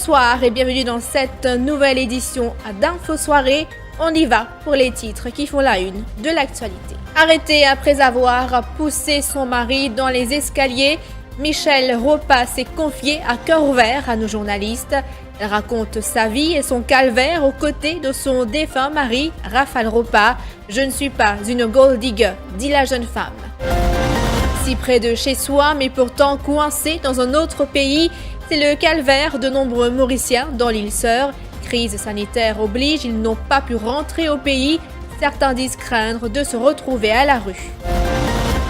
Bonsoir et bienvenue dans cette nouvelle édition d'Info Soirée. On y va pour les titres qui font la une de l'actualité. Arrêtée après avoir poussé son mari dans les escaliers, Michelle Ropa s'est confiée à cœur ouvert à nos journalistes. Elle raconte sa vie et son calvaire aux côtés de son défunt mari, Raphaël Ropa. « Je ne suis pas une gold digger », dit la jeune femme. Si près de chez soi, mais pourtant coincée dans un autre pays, c'est le calvaire de nombreux Mauriciens dans l'île Sœur. Crise sanitaire oblige, ils n'ont pas pu rentrer au pays. Certains disent craindre de se retrouver à la rue.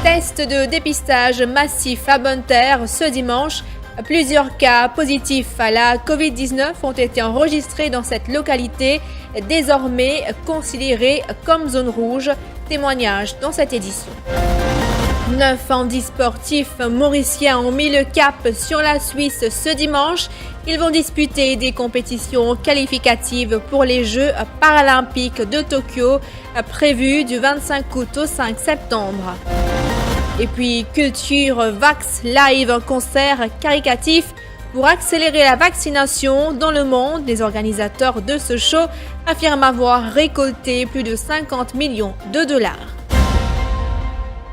Test de dépistage massif à Bonne-Terre ce dimanche. Plusieurs cas positifs à la Covid-19 ont été enregistrés dans cette localité, désormais considérée comme zone rouge. Témoignage dans cette édition. 9 handisportifs mauriciens ont mis le cap sur la Suisse ce dimanche. Ils vont disputer des compétitions qualificatives pour les Jeux paralympiques de Tokyo, prévus du 25 août au 5 septembre. Et puis, Culture Vax Live, un concert caritatif pour accélérer la vaccination dans le monde. Les organisateurs de ce show affirment avoir récolté plus de 50 millions de dollars.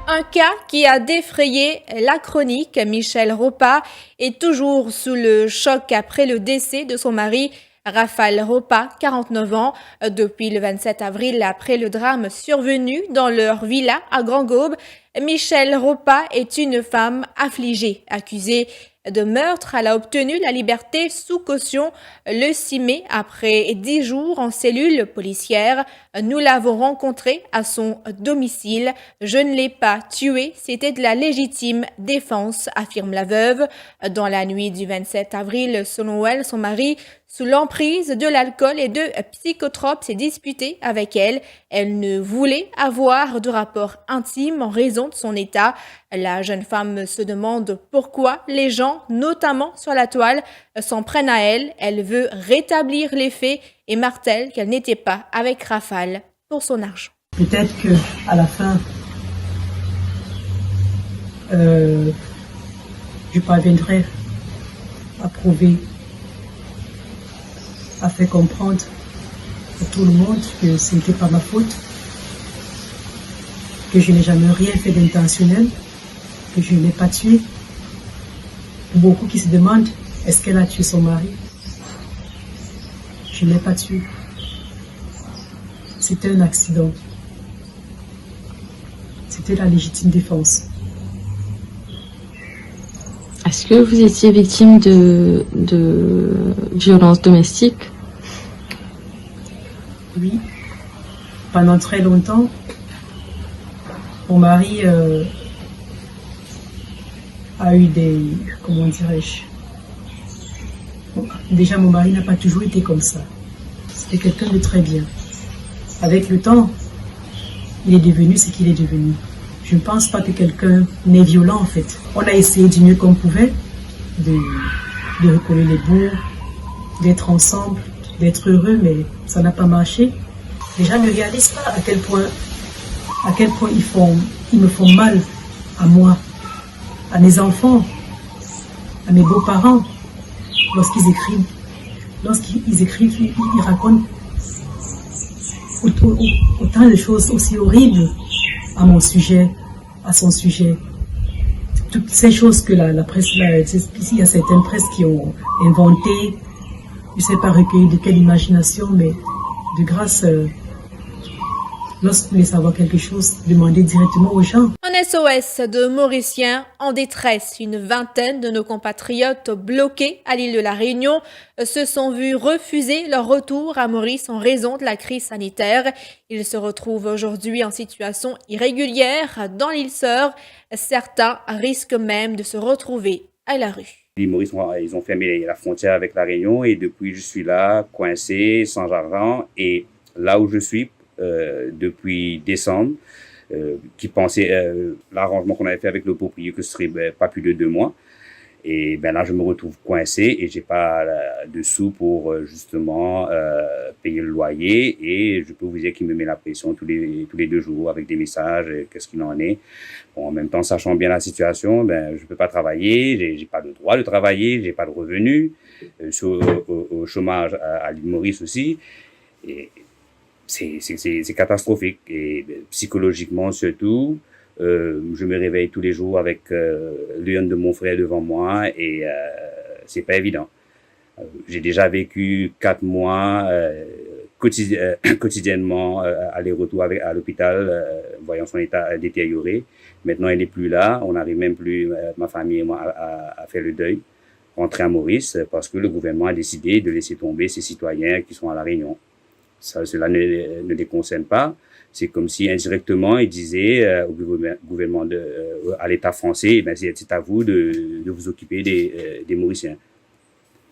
Un cas qui a défrayé la chronique. Michelle Ropa est toujours sous le choc après le décès de son mari, Raphaël Ropa, 49 ans, depuis le 27 avril après le drame survenu dans leur villa à Grand-Gaube. Michelle Ropa est une femme affligée, accusée de meurtre. Elle a obtenu la liberté sous caution le 6 mai après 10 jours en cellule policière. Nous l'avons rencontrée à son domicile. Je ne l'ai pas tuée, c'était de la légitime défense, affirme la veuve. Dans la nuit du 27 avril, selon elle, son mari, sous l'emprise de l'alcool et de psychotropes, s'est disputé avec elle. Elle ne voulait avoir de rapport intime en raison de son état. La jeune femme se demande pourquoi les gens, notamment sur la toile, s'en prennent à elle. Elle veut rétablir les faits et martèle qu'elle n'était pas avec Raphaël pour son argent. Peut-être qu'à la fin, je parviendrai à prouver, à faire comprendre à tout le monde que ce n'était pas ma faute, que je n'ai jamais rien fait d'intentionnel, que je ne l'ai pas tué. Beaucoup qui se demandent, est-ce qu'elle a tué son mari? Je ne l'ai pas tué. C'était un accident. C'était la légitime défense. Est-ce que vous étiez victime de violences domestiques? Oui. Pendant très longtemps, mon mari a eu des... Comment dirais-je? Déjà, mon mari n'a pas toujours été comme ça. C'était quelqu'un de très bien. Avec le temps, il est devenu ce qu'il est devenu. Je ne pense pas que quelqu'un n'est violent en fait. On a essayé du mieux qu'on pouvait de recoller les bouts, d'être ensemble, d'être heureux, mais ça n'a pas marché. Les gens ne réalisent pas à quel point ils me font mal à moi, à mes enfants, à mes beaux-parents, lorsqu'ils écrivent. Lorsqu'ils écrivent, ils racontent autant de choses aussi horribles à mon sujet, à son sujet. Toutes ces choses que la presse, il y a certaines presses qui ont inventé, je ne sais pas recueilli de quelle imagination, mais de grâce, lorsque vous voulez savoir quelque chose, demandez directement aux gens. Un SOS de Mauriciens en détresse. Une vingtaine de nos compatriotes bloqués à l'île de la Réunion se sont vus refuser leur retour à Maurice en raison de la crise sanitaire. Ils se retrouvent aujourd'hui en situation irrégulière dans l'île Sœur. Certains risquent même de se retrouver à la rue. Les Maurice, ils ont fermé la frontière avec la Réunion et depuis je suis là, coincé, sans argent. Et là où je suis depuis décembre, qui pensait l'arrangement qu'on avait fait avec le propriétaire que ce serait pas plus de 2 mois. Et ben là, je me retrouve coincé et j'ai pas de sous pour justement payer le loyer. Et je peux vous dire qu'il me met la pression tous les 2 jours avec des messages. Qu'est-ce qu'il en est? Bon, en même temps, sachant bien la situation, ben je peux pas travailler, j'ai pas le droit de travailler, j'ai pas de revenus, au chômage à l'île Maurice aussi. Et c'est catastrophique et psychologiquement surtout. Je me réveille tous les jours avec l'urne de mon frère devant moi et c'est pas évident. J'ai déjà vécu 4 mois quotidiennement aller-retour à l'hôpital, voyant son état détérioré. Maintenant, elle n'est plus là. On n'arrive même plus, ma famille et moi, à faire le deuil, rentrer à Maurice parce que le gouvernement a décidé de laisser tomber ses citoyens qui sont à La Réunion. Cela ne les concerne pas. C'est comme si indirectement ils disaient au gouvernement à l'État français, ben c'est à vous de vous occuper des Mauriciens.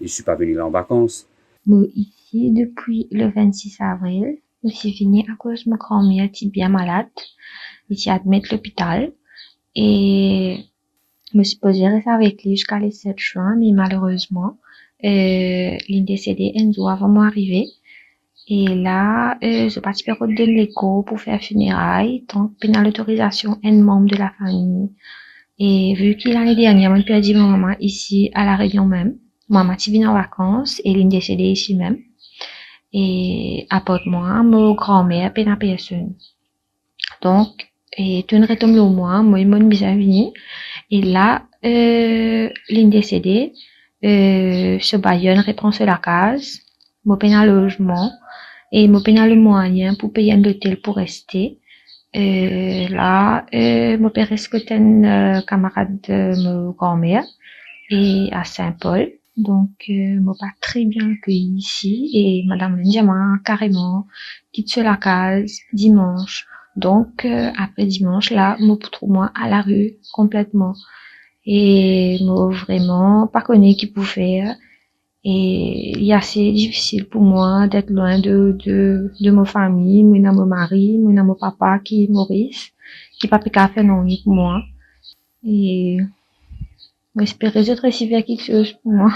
Et je suis pas venu là en vacances. Moi, ici, depuis le 26 avril, je suis venue à cause de ma grand-mère qui est bien malade. Ici, admise à l'hôpital. Et je me suis posée rester avec lui jusqu'à le 7 juin, mais malheureusement, il est décédé un jour avant moi arriver. Et là, je parti par de l'écho pour faire funérailles, tant que j'ai l'autorisation un membre de la famille. Et vu qu'il l'année dernière, m'a perdu ma maman ici à La Réunion même. Maman est venue en vacances et elle est décédée ici même. Et après moi, ma grand-mère peine à personne. Donc, et tout le retombe le mois, moi, il m'a bien venu. Et là, elle est décédée. Ce bailleur reprend sur la case. Moi, peine à logement. Et moi, peine à le moyen pour payer un hôtel pour rester. Là, mon père est un camarade de ma grand-mère et à Saint-Paul. Donc, moi pas très bien accueilli ici et Madame Ndiama carrément quitte sur la case dimanche. Donc, après dimanche, là, moi trouve moi à la rue complètement et moi vraiment pas connais qui pour faire. Et il est assez difficile pour moi d'être loin de ma famille, mon mari, mon papa qui est Maurice, qui pas pu faire non pour moi. Et j'espère que je réussir quelque chose pour moi.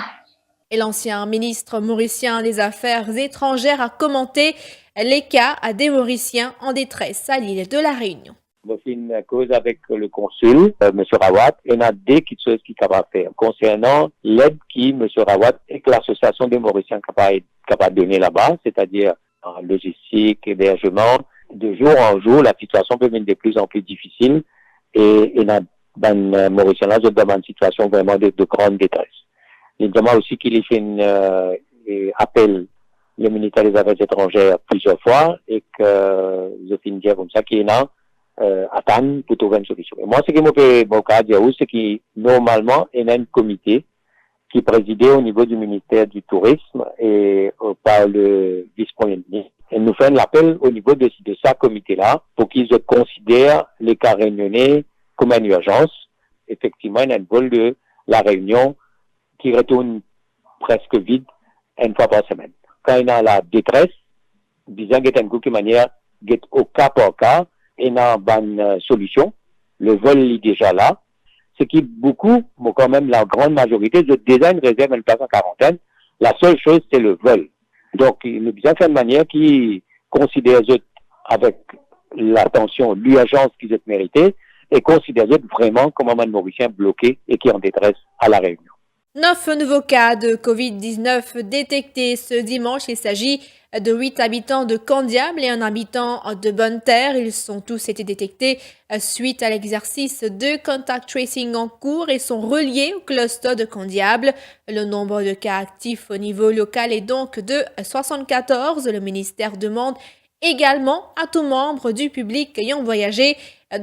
Et l'ancien ministre mauricien des Affaires étrangères a commenté les cas des Mauriciens en détresse à l'île de La Réunion. Je fais une cause avec le consul, M. Rawat, et il y a des choses qui sont faire concernant l'aide qui M. Rawat et que l'association des Mauriciens capable de donner là-bas, c'est-à-dire en logistique, hébergement. De jour en jour, la situation peut devenir de plus en plus difficile et dans les Mauriciens là, je dans une situation vraiment de grande détresse. Il y a aussi qu'il fait un appel le ministère des Affaires étrangères plusieurs fois et que je finis dire comme ça qu'il y a attendre pour trouver une solution. Et moi, ce que je peux dire, c'est que normalement, il y a un comité qui est présidé au niveau du ministère du Tourisme et par le vice-premier ministre. Et nous faisons l'appel au niveau de ce comité-là pour qu'ils considèrent les cas réunionnais comme une urgence. Effectivement, il y a un vol de La Réunion qui retourne presque vide une fois par semaine. Quand il y a la détresse, disons qu'il y a une de manière, au cas par cas, et dans une solution, le vol est déjà là. Ce qui beaucoup, mais quand même la grande majorité, de design réserve une place en quarantaine. La seule chose, c'est le vol. Donc, il est bien fait de manière qui considère avec l'attention, l'urgence qu'ils ont mérité, et considère vraiment comme un Mauricien bloqué et qui est en détresse à La Réunion. 9 nouveaux cas de Covid-19 détectés ce dimanche. Il s'agit de 8 habitants de Candiable et un habitant de Bonne-Terre. Ils sont tous été détectés suite à l'exercice de contact tracing en cours et sont reliés au cluster de Candiable. Le nombre de cas actifs au niveau local est donc de 74. Le ministère demande également à tout membre du public ayant voyagé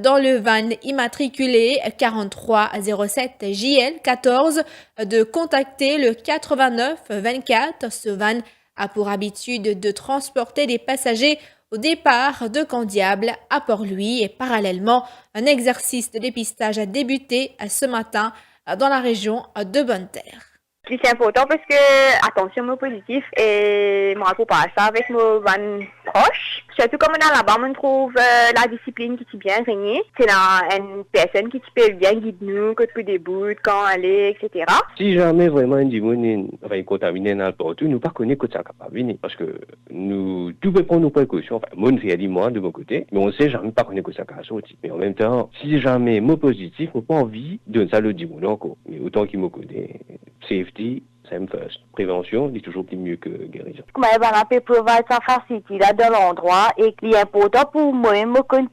dans le van immatriculé 4307 JL14 de contacter le 8924. Ce van a pour habitude de transporter des passagers au départ de Candiable à Port-Louis et parallèlement, un exercice de dépistage a débuté ce matin dans la région de Bonne-Terre. C'est important parce que, attention, mon positif, et moi, pour pas ça avec nos proches. Surtout comme on a là-bas, on trouve la discipline qui est bien régnée. C'est là une personne qui peut bien guider nous, quand tu débutes, quand aller, etc. Si jamais vraiment un démon est contaminé dans le portu, nous ne connaissons pas que ça capable de venir. Parce que nous, tout peut prendre nos précautions. Enfin, moi, je fais moi de mon côté, mais on ne sait jamais pas connaître que ça capable sortir. Mais en même temps, si jamais mot positif, on n'a pas envie de ça le démon encore. Mais autant qu'il me connaît, safety, same first. Prévention, c'est toujours plus mieux que guérison. Comment on peut provide sa facilité là dans l'endroit et qui est important pour moi,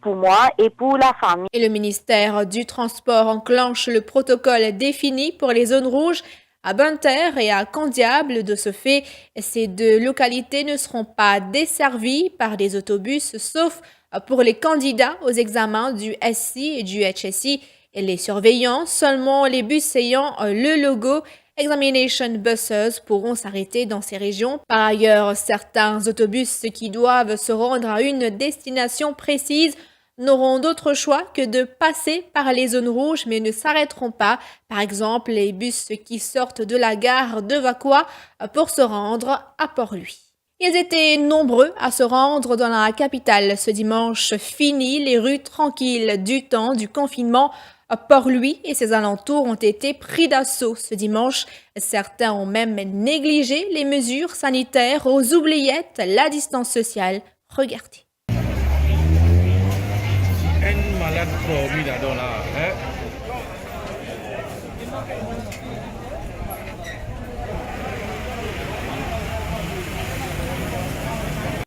pour moi et pour la famille. Et le ministère du Transport enclenche le protocole défini pour les zones rouges à Bunter et à Candiable. De ce fait, ces deux localités ne seront pas desservies par des autobus, sauf pour les candidats aux examens du SI et du HSI et les surveillants. Seulement les bus ayant le logo Examination Buses pourront s'arrêter dans ces régions. Par ailleurs, certains autobus qui doivent se rendre à une destination précise n'auront d'autre choix que de passer par les zones rouges mais ne s'arrêteront pas. Par exemple, les bus qui sortent de la gare de Vacois pour se rendre à Port-Louis. Ils étaient nombreux à se rendre dans la capitale ce dimanche. Fini les rues tranquilles du temps du confinement. Port-Louis et ses alentours ont été pris d'assaut ce dimanche. Certains ont même négligé les mesures sanitaires aux oubliettes, la distance sociale. Regardez.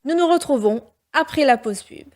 Nous nous retrouvons après la pause pub.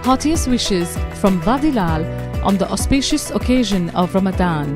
Heartiest wishes from Vadilal on the auspicious occasion of Ramadan.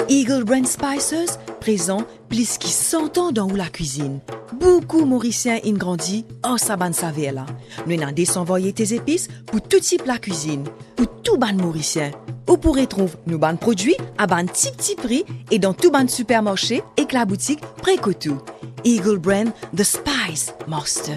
Eagle Brand Spices présent plus qui 100 ans dans la cuisine. Beaucoup Mauriciens ont grandi en saban savela. Nous avons désenvoyé tes épices pour tout type la cuisine, pour tout ban Mauricien. Vous pourrez trouver nos ban produits à ban petit prix et dans tout ban supermarché et que la boutique Précotou. Eagle Brand The Spice Master.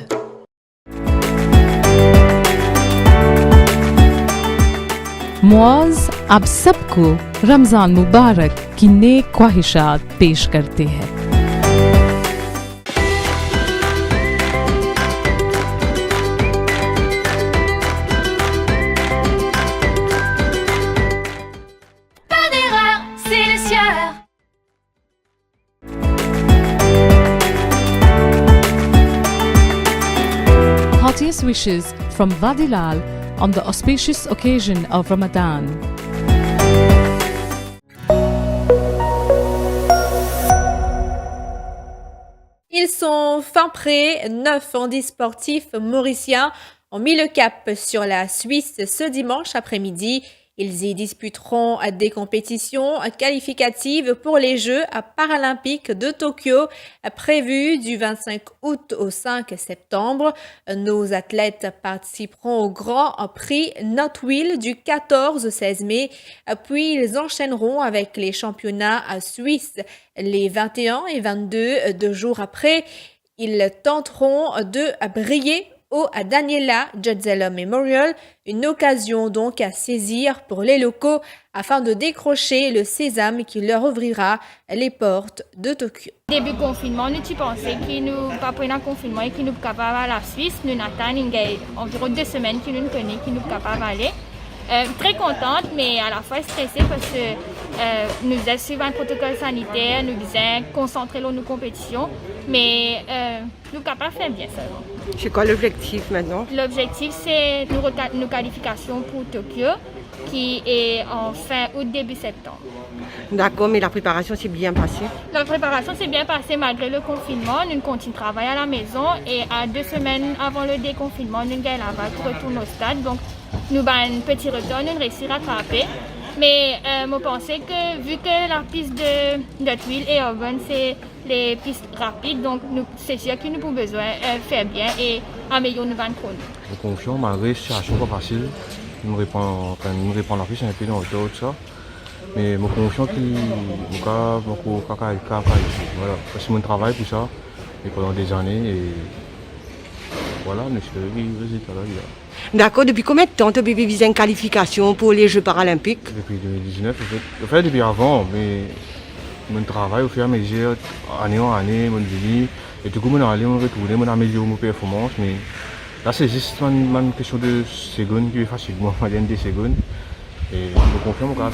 Muaz आप सबको रमज़ान मुबारक की नेक ख्वाहिशात पेश करते हैं। Pas d'erreur, c'est le sieur. Heartiest wishes from Vadilal on the auspicious occasion of Ramadan. Ils sont fin prêts, 9 handisportifs mauriciens ont mis le cap sur la Suisse ce dimanche après-midi. Ils y disputeront des compétitions qualificatives pour les Jeux paralympiques de Tokyo prévus du 25 août au 5 septembre. Nos athlètes participeront au Grand Prix Notwheel du 14-16 mai, puis ils enchaîneront avec les championnats suisses les 21 et 22 2 jours après. Ils tenteront de briller au Daniela Judzela Memorial, une occasion donc à saisir pour les locaux afin de décrocher le sésame qui leur ouvrira les portes de Tokyo. Début confinement, nous y pensons que nous pas prendre un confinement et que nous sommes capables à la Suisse. Nous attendons environ 2 semaines que nous connaissons, que nous sommes capables d'aller. Très contente, mais à la fois stressée parce que nous devons suivre un protocole sanitaire, nous devons concentrer sur nos compétitions, mais nous sommes capables de faire bien ça. C'est quoi l'objectif maintenant? L'objectif, c'est nos qualifications pour Tokyo, qui est en fin août, début septembre. D'accord, mais la préparation s'est bien passée? La préparation s'est bien passée malgré le confinement. Nous continuons de travailler à la maison et à 2 semaines avant le déconfinement, nous avons la vague pour retourner au stade. Donc, nous avons un petit retard, nous réussissons à rattraper. Mais je pense que vu que la piste de Notwheel et Urban, c'est les pistes rapides, donc c'est sûr que nous avons besoin de faire bien et améliorer nos chronos. Je suis confiant, malgré la situation pas facile. Nous répondons la piste un peu dans le tout ça. Mais je suis confiant que je vais voilà, c'est mon travail pour ça et pendant des années. Et voilà, mais je suis résultat là. D'accord, depuis combien de temps tu as visé une qualification pour les Jeux paralympiques? Depuis 2019, en fait depuis avant, mais mon travail au fur et à mesure, année en année, mon vie, et du coup, je allé, retourner, je amélioré mes performances, mais là c'est juste une question de secondes qui est facile, moi, des secondes, et je me confirme encore.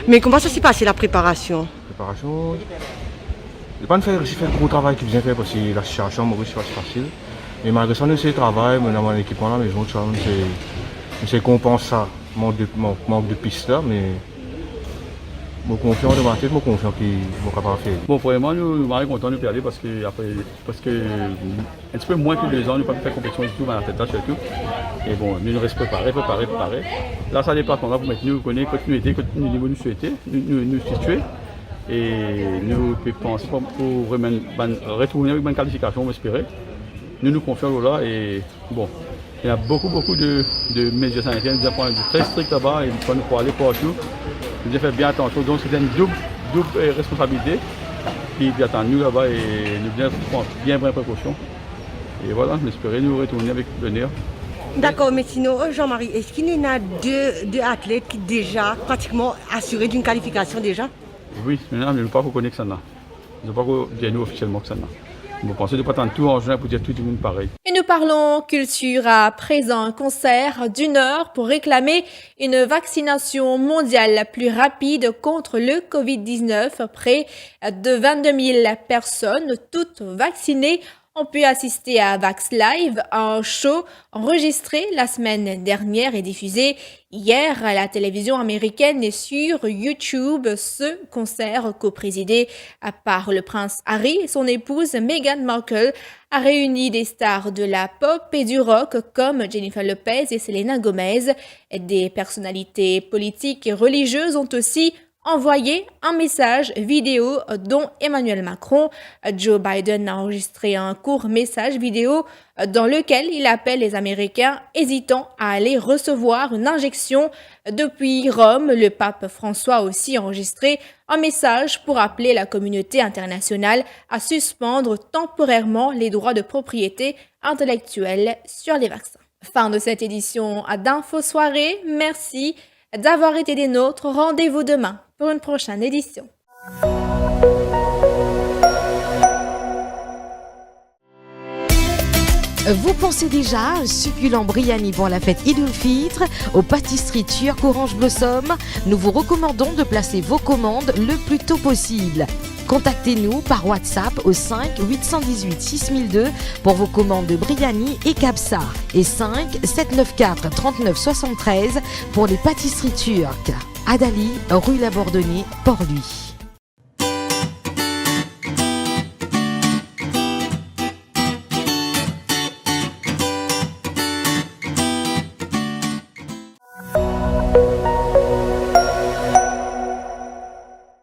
Mais comment ça s'est passé la préparation? Préparation, je n'ai pas fait le gros travail que je viens faire parce que la situation Maurice c'est pas facile. Mais malgré ça, nous c'est le travail, nous avons un équipement à la maison, nous compense ça, manque de piste là, mais je suis confiant de ma tête, je suis confiant qu'il est capable de faire. Bon, vraiment, nous sommes contents de aller parce que un petit peu moins que 2 ans, nous n'avons pas fait compétition du tout dans la tête là surtout. Et bon, nous restons préparés. Là, ça dépasse pour maintenant nous connaître continuité, nous niveau nous souhaiter, nous situer. Et nous pensons pour retourner avec une qualification, on espérait. Nous confions là et bon, il y a beaucoup de mesures sanitaires, nous avons très strict là-bas et nous pour aller partout. Nous devons faire bien attention, donc c'est une double responsabilité qui attend nous là-bas et nous devons prendre bien précaution. Et voilà, j'espère nous retourner avec l'honneur. D'accord, mais sinon, Jean-Marie, est-ce qu'il y en a deux athlètes qui déjà pratiquement assurés d'une qualification déjà? Oui, maintenant, je ne veux pas reconnaître que ça n'a. Je ne veux pas dire nous officiellement que ça n'a. Je pense de ne pas attendre tout en juin pour dire tout le monde pareil. Et nous parlons culture à présent, un concert d'1 heure pour réclamer une vaccination mondiale plus rapide contre le Covid-19. Près de 22 000 personnes, toutes vaccinées, ont pu assister à Vax Live, un show enregistré la semaine dernière et diffusé hier à la télévision américaine et sur YouTube. Ce concert, co-présidé par le prince Harry et son épouse Meghan Markle, a réuni des stars de la pop et du rock comme Jennifer Lopez et Selena Gomez. Des personnalités politiques et religieuses ont aussi envoyé un message vidéo dont Emmanuel Macron. Joe Biden a enregistré un court message vidéo dans lequel il appelle les Américains hésitants à aller recevoir une injection. Depuis Rome, le pape François a aussi enregistré un message pour appeler la communauté internationale à suspendre temporairement les droits de propriété intellectuelle sur les vaccins. Fin de cette édition d'Info Soirée. Merci d'avoir été des nôtres. Rendez-vous demain pour une prochaine édition. Vous pensez déjà succulent Briani pour la fête Eid al-Fitr aux pâtisseries turques Orange Blossom? Nous vous recommandons de placer vos commandes le plus tôt possible. Contactez-nous par WhatsApp au 5 818 6002 pour vos commandes de Briani et Kabsa et 5 794 39 73 pour les pâtisseries turques. Adali, rue La Bourdonnais, Port-Louis.